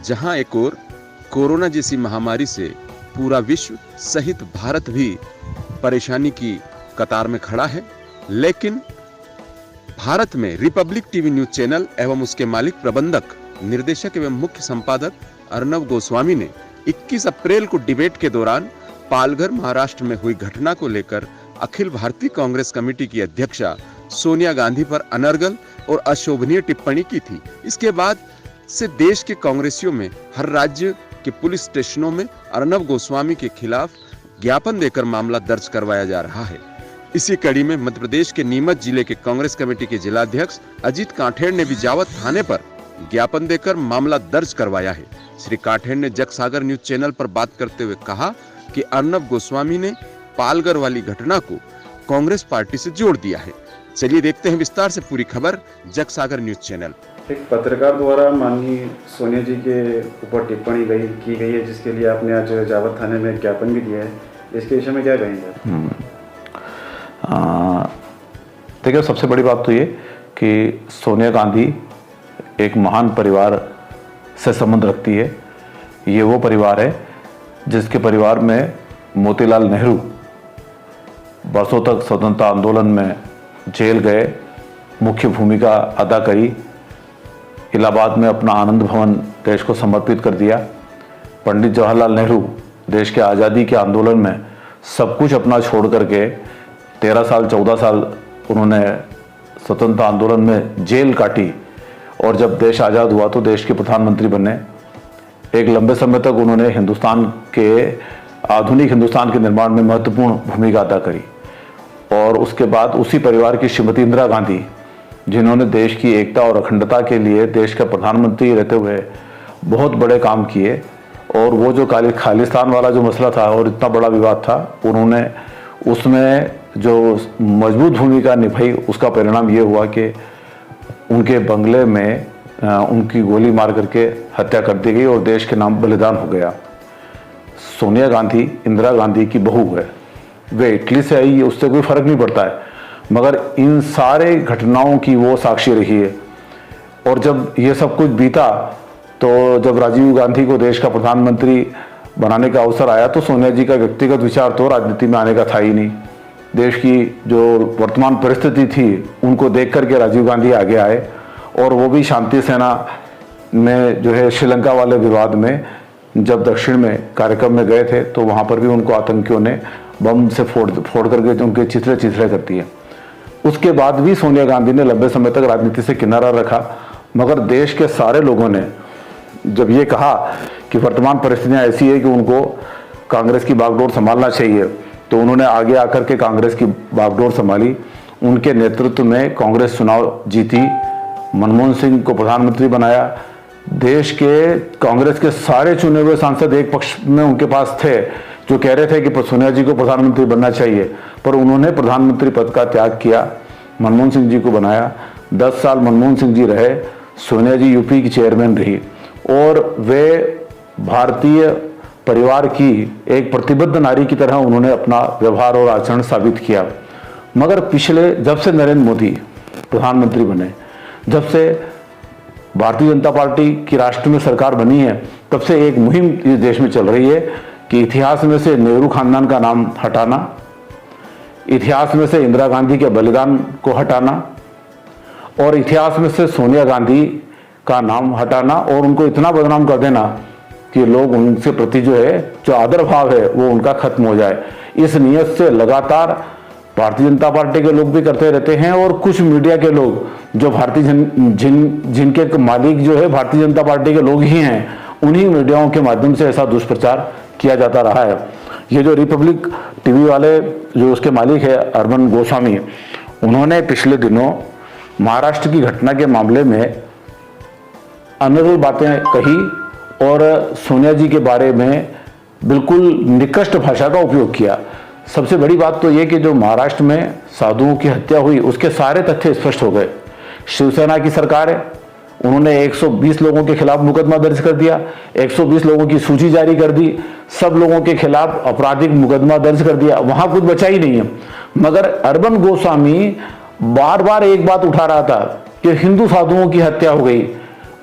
जहां एक ओर कोरोना जैसी महामारी से पूरा विश्व सहित भारत भी परेशानी की कतार में खड़ा है, लेकिन भारत में रिपब्लिक टीवी न्यूज चैनल एवं उसके मालिक, प्रबंधक, निर्देशक एवं मुख्य संपादक अर्नब गोस्वामी ने 21 अप्रैल को डिबेट के दौरान पालघर, महाराष्ट्र में हुई घटना को लेकर अखिल भारतीय कांग्रेस कमेटी की अध्यक्षा सोनिया गांधी पर अनर्गल और अशोभनीय टिप्पणी की थी। इसके बाद से देश के कांग्रेसियों में हर राज्य के पुलिस स्टेशनों में अर्नब गोस्वामी के खिलाफ ज्ञापन देकर मामला दर्ज करवाया जा रहा है। इसी कड़ी में मध्य प्रदेश के नीमच जिले के कांग्रेस कमेटी के जिलाध्यक्ष अजीत काठेड़ ने भी जावत थाने पर ज्ञापन देकर मामला दर्ज करवाया है। श्री काठेड़ ने जग सागर न्यूज चैनल पर बात करते हुए कहा कि अर्नब गोस्वामी ने पालघर वाली घटना को कांग्रेस पार्टी से जोड़ दिया है। चलिए देखते हैं विस्तार से पूरी खबर जग सागर न्यूज चैनल। एक पत्रकार द्वारा माननीय सोनिया जी के ऊपर टिप्पणी की गई है, जिसके लिए आपने आज जावत थाने में ज्ञापन भी दिया है। इसके विषय में क्या कहेंगे? देखिए, सबसे बड़ी बात तो ये कि सोनिया गांधी एक महान परिवार से संबंध रखती है। ये वो परिवार है जिसके परिवार में मोतीलाल नेहरू बरसों तक स्वतंत्रता आंदोलन में जेल गए, मुख्य भूमिका अदा करी, इलाहाबाद में अपना आनंद भवन देश को समर्पित कर दिया। पंडित जवाहरलाल नेहरू देश के आज़ादी के आंदोलन में सब कुछ अपना छोड़ करके 13 साल 14 साल उन्होंने स्वतंत्रता आंदोलन में जेल काटी और जब देश आज़ाद हुआ तो देश के प्रधानमंत्री बने। एक लंबे समय तक उन्होंने आधुनिक हिंदुस्तान के निर्माण में महत्वपूर्ण भूमिका अदा करी। और उसके बाद उसी परिवार की श्रीमती इंदिरा गांधी, जिन्होंने देश की एकता और अखंडता के लिए देश का प्रधानमंत्री रहते हुए बहुत बड़े काम किए, और वो जो खालिस्तान वाला जो मसला था और इतना बड़ा विवाद था, उन्होंने उसमें जो मजबूत भूमिका निभाई, उसका परिणाम ये हुआ कि उनके बंगले में उनकी गोली मार करके हत्या कर दी गई और देश के नाम बलिदान हो गया। सोनिया गांधी इंदिरा गांधी की बहू है, वे इटली से आई, उससे कोई फर्क नहीं पड़ता है, मगर इन सारे घटनाओं की वो साक्षी रही है। और जब ये सब कुछ बीता तो जब राजीव गांधी को देश का प्रधानमंत्री बनाने का अवसर आया तो सोनिया जी का व्यक्तिगत विचार तो राजनीति में आने का था ही नहीं। देश की जो वर्तमान परिस्थिति थी उनको देख करके राजीव गांधी आगे आए, और वो भी शांति सेना में जो है श्रीलंका वाले विवाद में जब दक्षिण में कार्यक्रम में गए थे तो वहाँ पर भी उनको आतंकियों ने बम से फोड़ करके उनके चिथड़े कर दिए। उसके बाद भी सोनिया गांधी ने लंबे समय तक राजनीति से किनारा रखा, मगर देश के सारे लोगों ने जब ये कहा कि वर्तमान परिस्थितियां ऐसी है कि उनको कांग्रेस की बागडोर संभालना चाहिए, तो उन्होंने आगे आकर के कांग्रेस की बागडोर संभाली। उनके नेतृत्व में कांग्रेस चुनाव जीती, मनमोहन सिंह को प्रधानमंत्री बनाया। देश के कांग्रेस के सारे चुने हुए सांसद एक पक्ष में उनके पास थे जो कह रहे थे कि सोनिया जी को प्रधानमंत्री बनना चाहिए, पर उन्होंने प्रधानमंत्री पद का त्याग किया, मनमोहन सिंह जी को बनाया। 10 साल मनमोहन सिंह जी रहे, सोनिया जी यूपी की चेयरमैन रही, और वे भारतीय परिवार की एक प्रतिबद्ध नारी की तरह उन्होंने अपना व्यवहार और आचरण साबित किया। मगर जब से नरेंद्र मोदी प्रधानमंत्री बने, जब से भारतीय जनता पार्टी की राष्ट्र में सरकार बनी है, तब से एक मुहिम इस देश में चल रही है कि इतिहास में से नेहरू खानदान का नाम हटाना, इतिहास में से इंदिरा गांधी के बलिदान को हटाना, और इतिहास में से सोनिया गांधी का नाम हटाना, और उनको इतना बदनाम कर देना कि लोग उनसे प्रति जो आदर भाव है वो उनका खत्म हो जाए। इस नियत से लगातार भारतीय जनता पार्टी के लोग भी करते रहते हैं, और कुछ मीडिया के लोग जो जिनके मालिक जो है भारतीय जनता पार्टी के लोग ही हैं, उन्हीं मीडियाओं के माध्यम से ऐसा दुष्प्रचार किया जाता रहा है। ये जो रिपब्लिक टीवी वाले जो उसके मालिक है अर्नब गोस्वामी, उन्होंने पिछले दिनों महाराष्ट्र की घटना के मामले में अनर्गल बातें कही और सोनिया जी के बारे में बिल्कुल निकृष्ट भाषा का उपयोग किया। सबसे बड़ी बात तो ये कि जो महाराष्ट्र में साधुओं की हत्या हुई उसके सारे तथ्य स्पष्ट हो गए। शिवसेना की सरकार है, उन्होंने 120 लोगों के खिलाफ मुकदमा दर्ज कर दिया, 120 लोगों की सूची जारी कर दी, सब लोगों के खिलाफ आपराधिक मुकदमा दर्ज कर दिया, वहां कुछ बचा ही नहीं है। मगर अर्नब गोस्वामी बार बार एक बात उठा रहा था कि हिंदू साधुओं की हत्या हो गई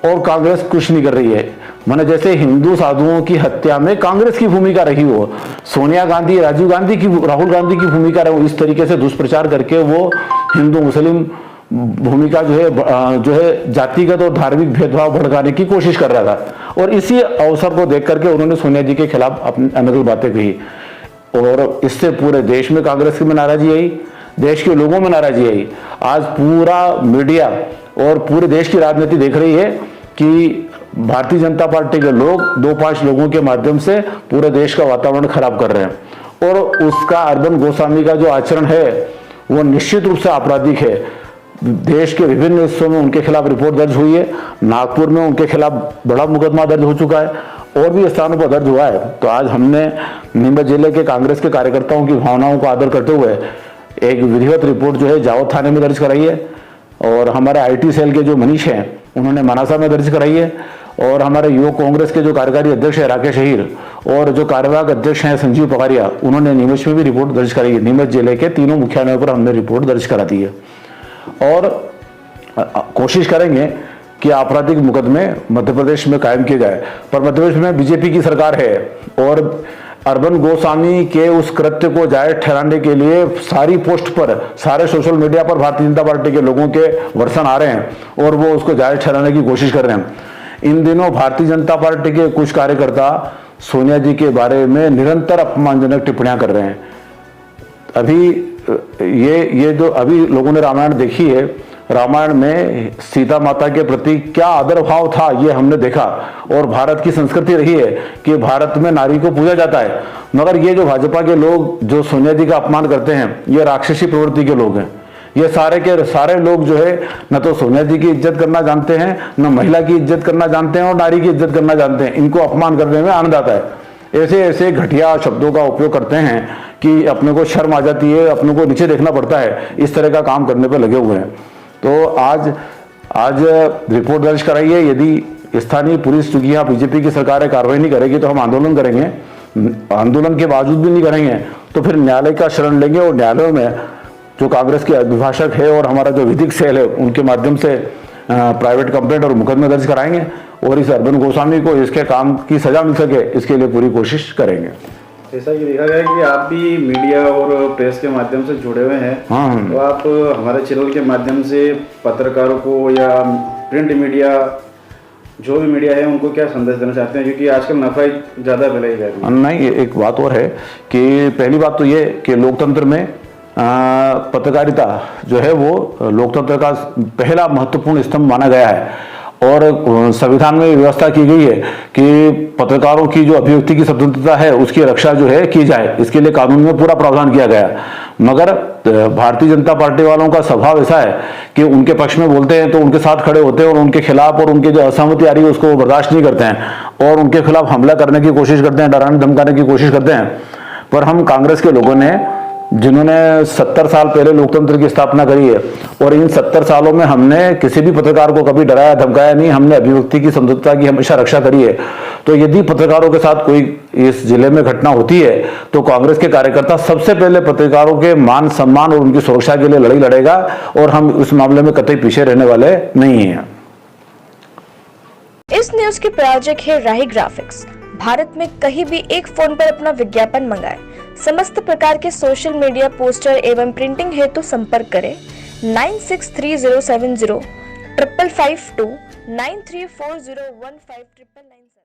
और कांग्रेस कुछ नहीं कर रही है। माने जैसे हिंदू साधुओं की हत्या में कांग्रेस की भूमिका रही हो, सोनिया गांधी, राहुल गांधी की भूमिका रही, इस तरीके से दुष्प्रचार करके वो हिंदू मुस्लिम भूमिका जो है जातिगत और धार्मिक भेदभाव भड़काने की कोशिश कर रहा था। और इसी अवसर को देख करके उन्होंने सोनिया जी के खिलाफ अपनी अनर्गल बातें कही और इससे पूरे देश में कांग्रेस में नाराजगी आई, देश के लोगों में नाराजगी आई। आज पूरा मीडिया और पूरे देश की राजनीति देख रही है कि भारतीय जनता पार्टी के लोग 2-5 लोगों के माध्यम से पूरे देश का वातावरण खराब कर रहे हैं और उसका अर्बन गोस्वामी का जो आचरण है वो निश्चित रूप से आपराधिक है। देश के विभिन्न हिस्सों में उनके खिलाफ रिपोर्ट दर्ज हुई है, नागपुर में उनके खिलाफ बड़ा मुकदमा दर्ज हो चुका है और भी स्थानों पर दर्ज हुआ है। तो आज हमने नीमच जिले के कांग्रेस के कार्यकर्ताओं की भावनाओं को आदर करते हुए एक विधिवत रिपोर्ट जो है जावद थाने में दर्ज कराई है और हमारे आईटी सेल के जो मनीष हैं उन्होंने मनासा में दर्ज कराई है और हमारे युवक कांग्रेस के जो कार्यकारी अध्यक्ष है राकेश अहीर और जो कार्यवाहक अध्यक्ष हैं संजीव पकारिया उन्होंने नीमच में भी रिपोर्ट दर्ज कराई है। नीमच जिले के तीनों मुख्यालयों पर हमने रिपोर्ट दर्ज करा दी है और कोशिश करेंगे कि आपराधिक मुकदमे मध्य प्रदेश में कायम किए जाए। पर मध्य प्रदेश में बीजेपी की सरकार है और अर्बन गोस्वामी के उस कृत्य को जायज ठहराने के लिए सारी पोस्ट पर, सारे सोशल मीडिया पर भारतीय जनता पार्टी के लोगों के वर्सन आ रहे हैं और वो उसको जायज ठहराने की कोशिश कर रहे हैं। इन दिनों भारतीय जनता पार्टी के कुछ कार्यकर्ता सोनिया जी के बारे में निरंतर अपमानजनक टिप्पणियां कर रहे हैं। अभी ये जो अभी लोगों ने रामायण देखी है, रामायण में सीता माता के प्रति क्या आदर भाव था ये हमने देखा और भारत की संस्कृति रही है कि भारत में नारी को पूजा जाता है। मगर ये जो भाजपा के लोग जो सोनिया जी का अपमान करते हैं ये राक्षसी प्रवृत्ति के लोग हैं। ये सारे के सारे लोग जो है न तो सोनिया जी की इज्जत करना जानते हैं, न महिला की इज्जत करना जानते हैं और नारी की इज्जत करना जानते हैं। इनको अपमान करने में आनंद आता है। ऐसे ऐसे घटिया शब्दों का उपयोग करते हैं कि अपने को शर्म आ जाती है, अपने को नीचे देखना पड़ता है। इस तरह का काम करने पर लगे हुए हैं। तो आज रिपोर्ट दर्ज कराई है। यदि स्थानीय पुलिस, चूंकि यहाँ बीजेपी की सरकार है, कार्रवाई नहीं करेगी तो हम आंदोलन करेंगे। आंदोलन के बावजूद भी नहीं करेंगे तो फिर न्यायालय का शरण लेंगे और न्यायालयों में जो कांग्रेस के अभिभाषक है और हमारा जो विधिक सेल है उनके माध्यम से प्राइवेट कंप्लेंट और मुकदमे दर्ज कराएंगे और इस अर्बन गोस्वामी को इसके काम की सजा मिल सके इसके लिए पूरी कोशिश करेंगे। जैसा कि देखा गया कि आप भी मीडिया और प्रेस के माध्यम से जुड़े हुए हैं, तो आप हमारे चैनल के माध्यम से पत्रकारों को या प्रिंट मीडिया जो भी मीडिया है उनको क्या संदेश देना चाहते हैं, क्योंकि आजकल नफा ज़्यादा फैलाई जा रही है? नहीं, एक बात और है कि पहली बात तो ये कि लोकतंत्र में पत्रकारिता जो है वो लोकतंत्र का पहला महत्वपूर्ण स्तंभ माना गया है और संविधान में व्यवस्था की गई है कि पत्रकारों की जो अभिव्यक्ति की स्वतंत्रता है उसकी रक्षा जो है की जाए। इसके लिए कानून में पूरा प्रावधान किया गया है। मगर भारतीय जनता पार्टी वालों का स्वभाव ऐसा है कि उनके पक्ष में बोलते हैं तो उनके साथ खड़े होते हैं और उनके खिलाफ और उनके जो असहमति आ रही है उसको वो बर्दाश्त नहीं करते हैं और उनके खिलाफ हमला करने की कोशिश करते हैं, डराने धमकाने की कोशिश करते हैं। पर हम कांग्रेस के लोगों ने, जिन्होंने 70 साल पहले लोकतंत्र की स्थापना करी है और इन 70 सालों में हमने किसी भी पत्रकार को कभी डराया धमकाया नहीं, हमने अभिव्यक्ति की स्वतंत्रता की हमेशा रक्षा करी है। तो यदि पत्रकारों के साथ कोई इस जिले में घटना होती है तो कांग्रेस के कार्यकर्ता सबसे पहले पत्रकारों के मान सम्मान और उनकी सुरक्षा के लिए लड़ाई लड़ेगा और हम इस मामले में कतई पीछे रहने वाले नहीं हैं। इस न्यूज के प्रायोजक है राही ग्राफिक्स। भारत में कहीं भी एक फोन पर अपना विज्ञापन मंगाएं। समस्त प्रकार के सोशल मीडिया पोस्टर एवं प्रिंटिंग हेतु संपर्क करें 963070 555 2 93401599।